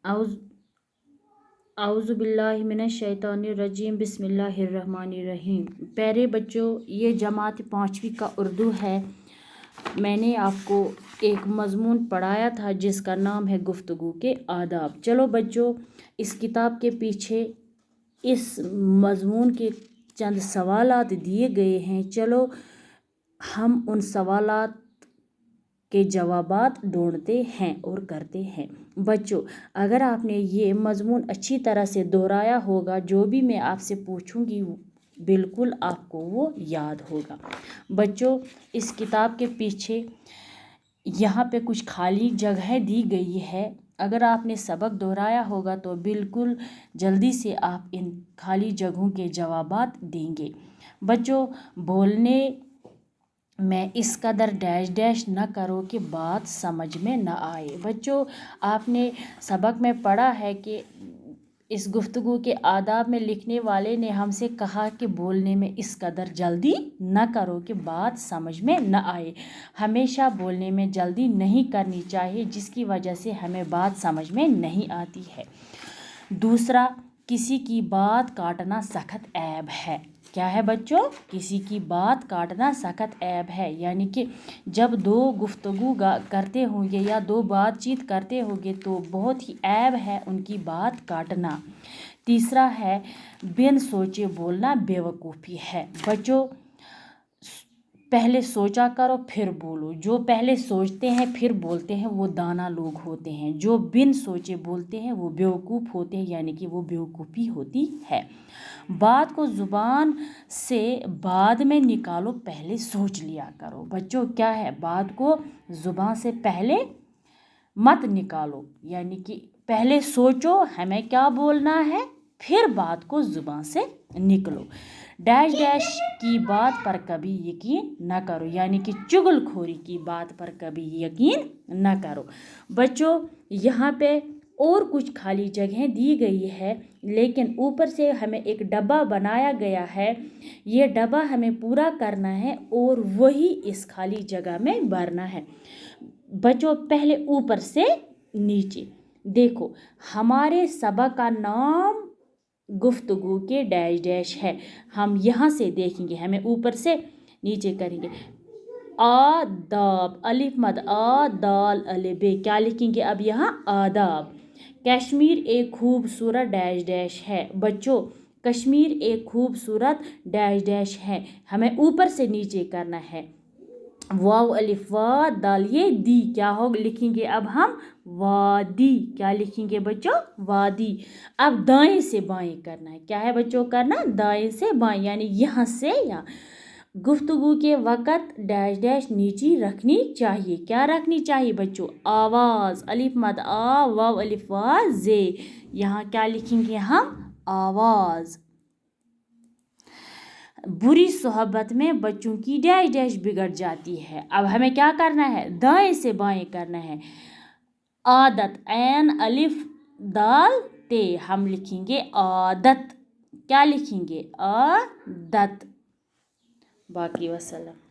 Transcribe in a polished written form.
औज़ औज़ु बिल्लाहि मिनश शैतानिर रजीम बिस्मिल्लाहिर्रहमानिर्रहीम। प्यारे बच्चों, ये जमात 5वीं का उर्दू है। मैंने आपको एक मज़मून पढ़ाया था जिसका नाम है गुफ्तगू के आदाब। चलो बच्चों, इस किताब के पीछे इस मज़मून के चंद सवालात दिए गए हैं। चलो हम उन सवालात के जवाबात ढूंढते हैं और करते हैं। बच्चों, अगर आपने ये मज़मून अच्छी तरह से दोहराया होगा, जो भी मैं आपसे पूछूंगी बिल्कुल आपको वो याद होगा। बच्चों, इस किताब के पीछे यहाँ पे कुछ खाली जगह दी गई है। अगर आपने सबक दोहराया होगा तो बिल्कुल जल्दी से आप इन खाली जगहों के जवाबात देंगे। बच्चों, बोलने में इस कदर डैश डैश न करो कि बात समझ में न आए। बच्चों, आपने सबक में पढ़ा है कि इस गुफ्तगू के आदाब में लिखने वाले ने हमसे कहा कि बोलने में इस कदर जल्दी न करो कि बात समझ में न आए। हमेशा बोलने में जल्दी नहीं करनी चाहिए, जिसकी वजह से हमें बात समझ में नहीं आती है। दूसरा, किसी की बात काटना सख्त ऐब है। क्या है बच्चों? किसी की बात काटना सख्त ऐब है, यानी कि जब दो गुफ्तगू करते होंगे या दो बातचीत करते होंगे तो बहुत ही ऐब है उनकी बात काटना। तीसरा है, बिन सोचे बोलना बेवकूफ़ी है। बच्चों, पहले सोचा करो फिर बोलो। जो पहले सोचते हैं फिर बोलते हैं वो दाना लोग होते हैं। जो बिन सोचे बोलते हैं वो बेवकूफ़ होते हैं, यानी कि वो बेवकूफ़ी होती है। बात को ज़ुबान से बाद में निकालो, पहले सोच लिया करो। बच्चों, क्या है? बात को ज़ुबान से पहले मत निकालो, यानी कि पहले सोचो हमें क्या बोलना है, फिर बात को ज़ुबान से निकलो। डैश डैश की बात पर कभी यकीन न करो, यानी कि चुगलखोरी की बात पर कभी यकीन न करो। बच्चों, यहाँ पे और कुछ खाली जगह दी गई है, लेकिन ऊपर से हमें एक डब्बा बनाया गया है। ये डब्बा हमें पूरा करना है और वही इस खाली जगह में भरना है। बच्चों, पहले ऊपर से नीचे देखो। हमारे सबक का नाम गुफ्तगू के डैश डैश है। हम यहाँ से देखेंगे, हमें ऊपर से नीचे करेंगे। आदाब, अलिफ मद आ दाल अलिबे, क्या लिखेंगे अब यहाँ? आदाब। कश्मीर एक खूबसूरत डैश डैश है। बच्चों, कश्मीर एक खूबसूरत डैश डैश है, हमें ऊपर से नीचे करना है। वाव अलिफ वा दाल ये दी, क्या हो लिखेंगे अब हम? वादी। क्या लिखेंगे बच्चों? वादी। अब दाएं से बाएं करना है। क्या है बच्चों करना? दाएं से बाएं, यानी यहाँ से यहाँ। गुफ्तगू के वक़्त डैश डैश नीचे रखनी चाहिए। क्या रखनी चाहिए बच्चों? आवाज़, अलिफ मद आ वाव अलिफ वा जे, यहाँ क्या लिखेंगे हम? आवाज़। बुरी सोहबत में बच्चों की डैश डैश बिगड़ जाती है। अब हमें क्या करना है? दाएं से बाएं करना है। आदत, ऐन अलिफ दाल ते, हम लिखेंगे आदत। क्या लिखेंगे? आदत। बाकी वसल्लम।